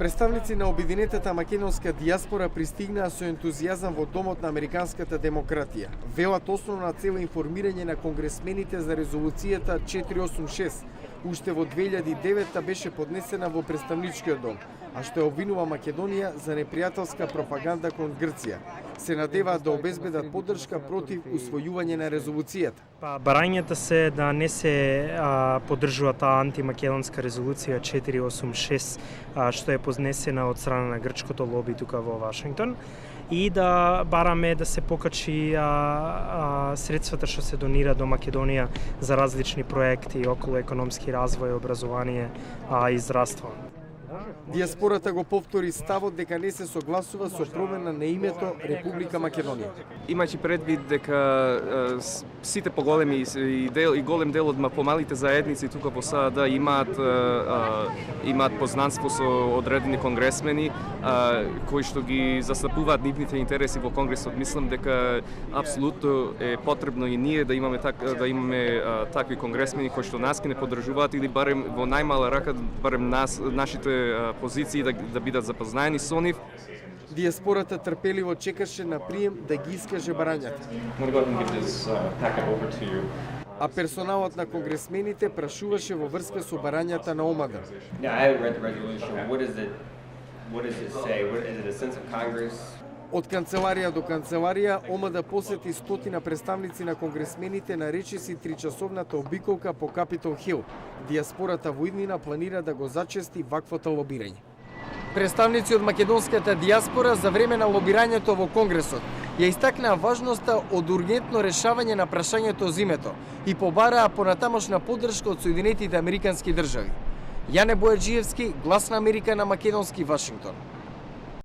Представници на обединетата македонска дијаспора пристигнаа со ентузијазам во Домот на американската демократија. Велат основна цел е информирање на конгресмените за резолуцијата 486, уште во 2009 беше поднесена во представничкиот дом, а што ја обвинува Македонија за непријателска пропаганда кон Грција. Се надеваат да обезбедат поддршка против усвојување на резолуцијата. Барањата се да не се поддржува таа антимакедонска резолуција 486, што е поднесена од страна на грчкото лоби тука во Вашингтон, и да бараме да се покачи средствата што се донира до Македонија за различни проекти околу економски развој, образование и здравство. Дијаспората го повтори ставот дека не се согласува со промена на името Република Македонија. Имајќи предвид дека сите поголеми и голем дел од помалите заедници тука во САД имаат познанство со одредени конгресмени кои што ги застапуваат нивните интереси во Конгресот, мислам дека апсолутно е потребно и ние да имаме такви конгресмени кои што нас ги не поддржуваат или барем во најмала рака барем нашите позиции да бидат запознаени со нив. Дијаспората трпеливо чекаше на прием да ги искаже барањата. А персоналот на конгресмените прашуваше во врска со барањата на омладен. Од канцеларија до канцеларија, ОМД посети стотина представници на конгресмените на речиси тричасовната обиколка по Капитол Хил. Дијаспората во иднина планира да го зачести ваквото лобирање. Представници од македонската дијаспора за време на лобирањето во Конгресот ја истакнаа важноста од ургентно решавање на прашањето за името и побараа понатамошна поддршка од Соединетите Американски држави. Јане Бојаджиевски, Глас на Америка на македонски Вашингтон.